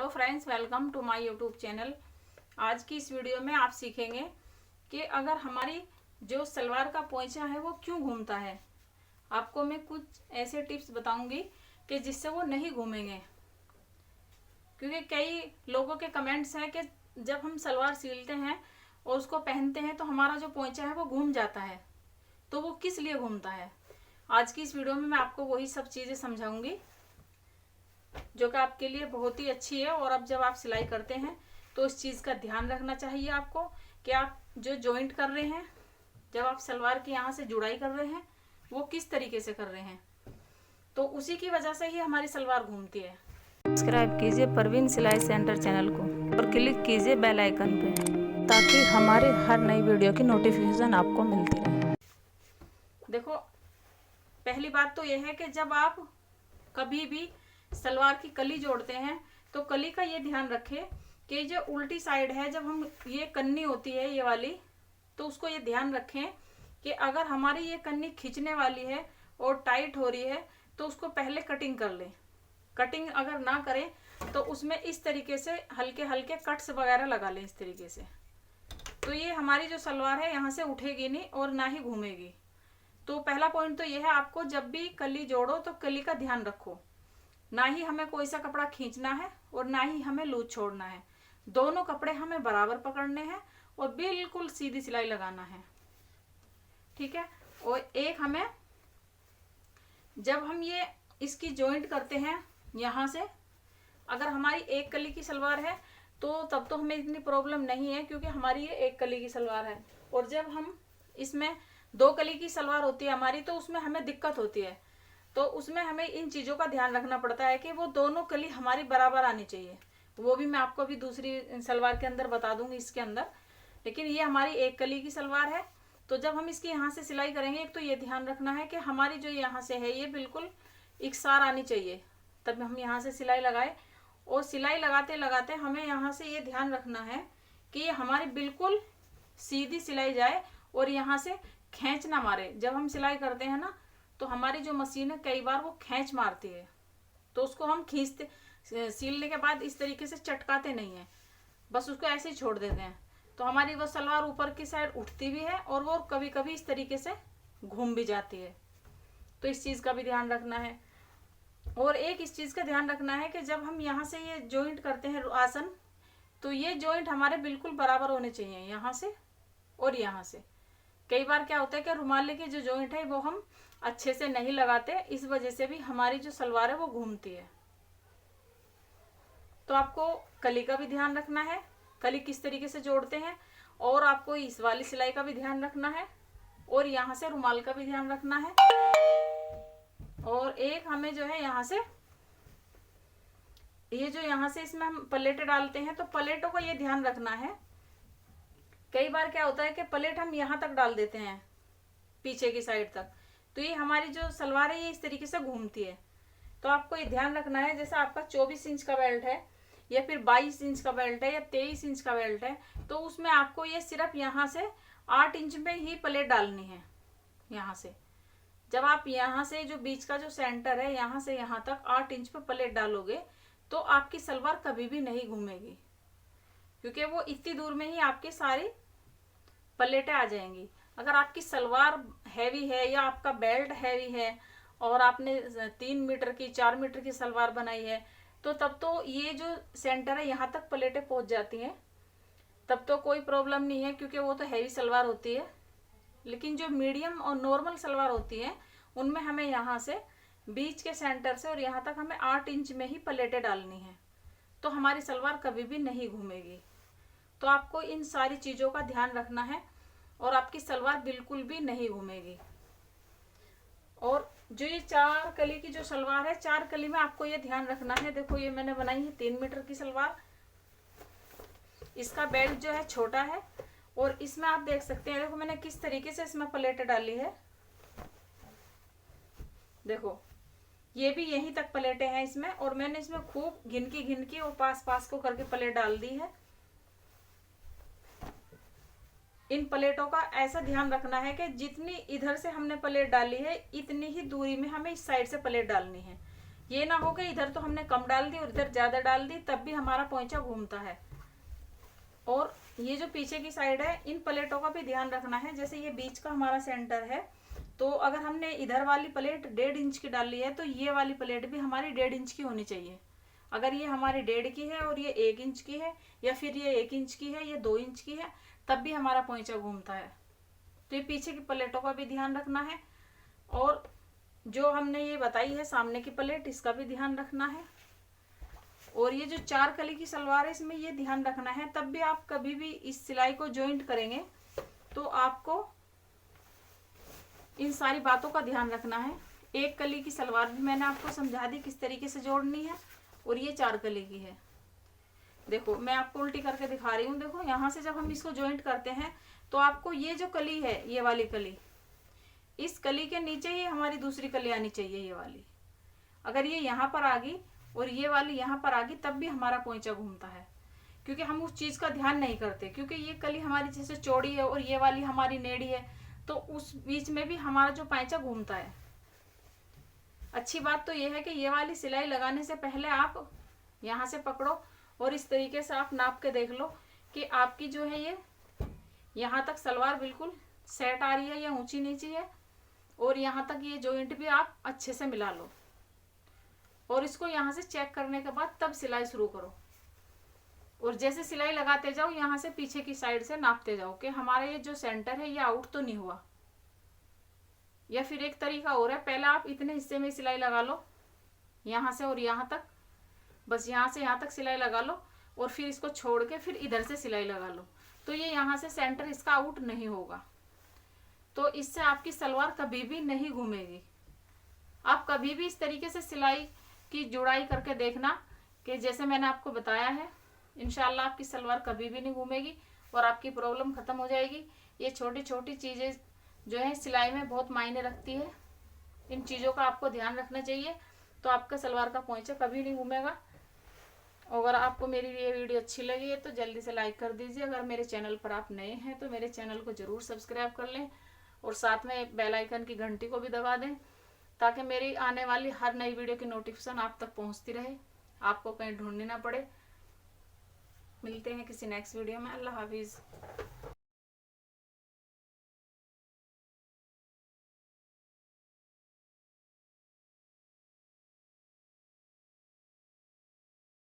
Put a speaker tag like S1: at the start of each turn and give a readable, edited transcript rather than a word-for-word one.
S1: Hello friends, welcome to my YouTube channel. आज की इस वीडियो में आप सीखेंगे कि अगर हमारी जो सलवार का पोंचा है वो क्यों घूमता है। आपको मैं कुछ ऐसे टिप्स बताऊंगी कि जिससे वो नहीं घूमेंगे, क्योंकि कई लोगों के कमेंट्स हैं कि जब हम सलवार सिलते हैं और उसको पहनते हैं तो हमारा जो पोंचा है वो घूम जाता है। तो वो किस लिए घूमता है, आज की इस वीडियो में मैं आपको वही सब चीज़ें समझाऊंगी जो कि आपके लिए बहुत ही अच्छी है। और अब जब आप सिलाई करते हैं तो इस चीज़ का ध्यान रखना चाहिए आपको कि आप जो जॉइंट कर रहे हैं, जब आप सलवार की यहाँ से जुड़ाई कर रहे हैं, वो किस तरीके से कर रहे हैं। तो उसी की वजह से ही हमारी सलवार घूमती है।
S2: सब्सक्राइब कीजिए परवीन सिलाई सेंटर चैनल को और क्लिक कीजिए बेल आइकन पे, ताकि हमारे हर नई वीडियो की नोटिफिकेशन आपको मिलती रहे।
S1: देखो, पहली बात तो यह है कि जब आप कभी भी सलवार की कली जोड़ते हैं तो कली का ये ध्यान रखें कि जो उल्टी साइड है, जब हम ये कन्नी होती है ये वाली, तो उसको ये ध्यान रखें कि अगर हमारी ये कन्नी खींचने वाली है और टाइट हो रही है तो उसको पहले कटिंग कर लें। कटिंग अगर ना करें तो उसमें इस तरीके से हल्के हल्के कट्स वगैरह लगा लें इस तरीके से। तो ये हमारी जो सलवार है यहाँ से उठेगी नहीं और ना ही घूमेगी। तो पहला पॉइंट तो यह है, आपको जब भी कली जोड़ो तो कली का ध्यान रखो। ना ही हमें कोई सा कपड़ा खींचना है और ना ही हमें लूज छोड़ना है। दोनों कपड़े हमें बराबर पकड़ने हैं और बिल्कुल सीधी सिलाई लगाना है, ठीक है। और एक हमें, जब हम ये इसकी जॉइंट करते हैं यहाँ से, अगर हमारी एक कली की सलवार है तो तब तो हमें इतनी प्रॉब्लम नहीं है, क्योंकि हमारी ये एक कली की सलवार है। और जब हम इसमें दो कली की सलवार होती है हमारी, तो उसमें हमें दिक्कत होती है। तो उसमें हमें इन चीज़ों का ध्यान रखना पड़ता है कि वो दोनों कली हमारी बराबर आनी चाहिए। वो भी मैं आपको अभी दूसरी सलवार के अंदर बता दूंगी इसके अंदर। लेकिन ये हमारी एक कली की सलवार है, तो जब हम इसकी यहाँ से सिलाई करेंगे, एक तो ये ध्यान रखना है कि हमारी जो यहाँ से है ये बिल्कुल इकसार आनी चाहिए, तब हम यहाँ से सिलाई लगाए। और सिलाई लगाते लगाते हमें यहाँ से ये ध्यान रखना है कि ये हमारी बिल्कुल सीधी सिलाई जाए और यहाँ से खींच ना मारे। जब हम सिलाई करते हैं ना, तो हमारी जो मशीन है कई बार वो खींच मारती है, तो उसको हम खींचते, सीलने के बाद इस तरीके से चटकाते नहीं है, बस उसको ऐसे ही छोड़ देते हैं। तो हमारी वो सलवार ऊपर की साइड उठती भी है और वो कभी कभी इस तरीके से घूम भी जाती है। तो इस चीज़ का भी ध्यान रखना है। और एक इस चीज़ का ध्यान रखना है कि जब हम यहाँ से ये जॉइंट करते हैं आसन, तो ये जॉइंट हमारे बिल्कुल बराबर होने चाहिए, यहाँ से और यहाँ से। कई बार क्या होता है कि रुमाले की जो जॉइंट है वो हम अच्छे से नहीं लगाते, इस वजह से भी हमारी जो सलवार है वो घूमती है। तो आपको कली का भी ध्यान रखना है, कली किस तरीके से जोड़ते हैं, और आपको इस वाली सिलाई का भी ध्यान रखना है, और यहाँ से रुमाल का भी ध्यान रखना है। और एक हमें जो है यहाँ से, ये जो यहाँ से इसमें हम प्लेटें डालते हैं, तो प्लेटों का ये ध्यान रखना है। कई बार क्या होता है कि प्लेट हम यहाँ तक डाल देते हैं, पीछे की साइड तक, तो ये हमारी जो सलवार है ये इस तरीके से घूमती है। तो आपको ये ध्यान रखना है, जैसे आपका 24 इंच का बेल्ट है या फिर 22 इंच का बेल्ट है या 23 इंच का बेल्ट है, तो उसमें आपको ये सिर्फ यहाँ से 8 इंच में ही प्लेट डालनी है। यहाँ से जब आप यहाँ से जो बीच का जो सेंटर है यहाँ से यहाँ तक 8 इंच पे प्लेट डालोगे, तो आपकी सलवार कभी भी नहीं घूमेगी, क्योंकि वो इतनी दूर में ही आपकी सारी प्लेटें आ जाएंगी। अगर आपकी सलवार हैवी है या आपका बेल्ट हैवी है और आपने 3 मीटर की 4 मीटर की सलवार बनाई है, तो तब तो ये जो सेंटर है यहाँ तक प्लेटें पहुँच जाती हैं, तब तो कोई प्रॉब्लम नहीं है, क्योंकि वो तो हैवी सलवार होती है। लेकिन जो मीडियम और नॉर्मल सलवार होती है उनमें हमें यहाँ से बीच के सेंटर से और यहाँ तक हमें 8 इंच में ही प्लेटें डालनी है, तो हमारी सलवार कभी भी नहीं घूमेगी। तो आपको इन सारी चीज़ों का ध्यान रखना है और आपकी सलवार बिल्कुल भी नहीं घूमेगी। और जो ये 4 कली की जो सलवार है, 4 कली में आपको ये ध्यान रखना है। देखो, ये मैंने बनाई है 3 मीटर की सलवार, इसका बेल्ट जो है छोटा है, और इसमें आप देख सकते हैं, देखो मैंने किस तरीके से इसमें प्लेटें डाली है। देखो, ये भी यहीं तक प्लेटें हैं इसमें, और मैंने इसमें खूब घिन की और पास पास को करके प्लेट डाल दी है। इन प्लेटों का ऐसा ध्यान रखना है कि जितनी इधर से हमने प्लेट डाली है, इतनी ही दूरी में हमें इस साइड से प्लेट डालनी है। ये ना हो कि इधर तो हमने कम डाल दी और इधर ज्यादा डाल दी, तब भी हमारा पोंचा घूमता है। और ये जो पीछे की साइड है, इन प्लेटों का भी ध्यान रखना है। जैसे ये बीच का हमारा सेंटर है, तो अगर हमने इधर वाली प्लेट 1.5 इंच की डाली है तो ये वाली प्लेट भी हमारी 1.5 इंच की होनी चाहिए। अगर ये हमारी 1.5 की है और ये 1 इंच की है, या फिर ये 1 इंच की है, ये 2 इंच की है, तब भी हमारा पोंचा घूमता है। तो ये पीछे की प्लेटों का भी ध्यान रखना है। और जो हमने ये बताई है सामने की प्लेट, इसका भी ध्यान रखना है। और ये जो 4 कली की सलवार है, इसमें ये ध्यान रखना है, तब भी आप कभी भी इस सिलाई को जॉइंट करेंगे तो आपको इन सारी बातों का ध्यान रखना है। 1 कली की सलवार भी मैंने आपको समझा दी किस तरीके से जोड़नी है, और ये 4 कली की है। देखो मैं आपको उल्टी करके दिखा रही हूँ। देखो यहाँ से जब हम इसको जॉइंट करते हैं तो आपको ये जो कली है, ये वाली कली, इस कली के नीचे ही हमारी दूसरी कली आनी चाहिए, ये वाली। अगर ये यहाँ पर आ गई और ये वाली यहाँ पर आ गई, तब भी हमारा पोंचा घूमता है, क्योंकि हम उस चीज का ध्यान नहीं करते। क्योंकि ये कली हमारी जैसे चौड़ी है और ये वाली हमारी नेड़ी है, तो उस बीच में भी हमारा जो पैंचा घूमता है। अच्छी बात तो ये है कि ये वाली सिलाई लगाने से पहले आप यहाँ से पकड़ो और इस तरीके से आप नाप के देख लो कि आपकी जो है ये यहाँ तक सलवार बिल्कुल सेट आ रही है या ऊंची नीची है, और यहाँ तक ये जॉइंट भी आप अच्छे से मिला लो। और इसको यहाँ से चेक करने के बाद तब सिलाई शुरू करो। और जैसे सिलाई लगाते जाओ, यहाँ से पीछे की साइड से नापते जाओ कि हमारा ये जो सेंटर है ये आउट तो नहीं हुआ। या फिर एक तरीका और है, पहले आप इतने हिस्से में सिलाई लगा लो, यहाँ से और यहाँ तक, बस यहाँ से यहाँ तक सिलाई लगा लो, और फिर इसको छोड़ के फिर इधर से सिलाई लगा लो, तो ये यहाँ से सेंटर इसका आउट नहीं होगा। तो इससे आपकी सलवार कभी भी नहीं घूमेगी। आप कभी भी इस तरीके से सिलाई की जुड़ाई करके देखना कि जैसे मैंने आपको बताया है, इंशाल्लाह आपकी सलवार कभी भी नहीं घूमेगी और आपकी प्रॉब्लम खत्म हो जाएगी। ये छोटी छोटी चीजें जो है सिलाई में बहुत मायने रखती है, इन चीजों का आपको ध्यान रखना चाहिए, तो आपका सलवार का पोंचा कभी नहीं घूमेगा। अगर आपको मेरी ये वीडियो अच्छी लगी है तो जल्दी से लाइक कर दीजिए। अगर मेरे चैनल पर आप नए हैं तो मेरे चैनल को जरूर सब्सक्राइब कर लें, और साथ में बेल आइकन की घंटी को भी दबा दें, ताकि मेरी आने वाली हर नई वीडियो की नोटिफिकेशन आप तक पहुंचती रहे, आपको कहीं ढूंढनी ना पड़े। मिलते हैं किसी नेक्स्ट वीडियो में। अल्लाह हाफिज़।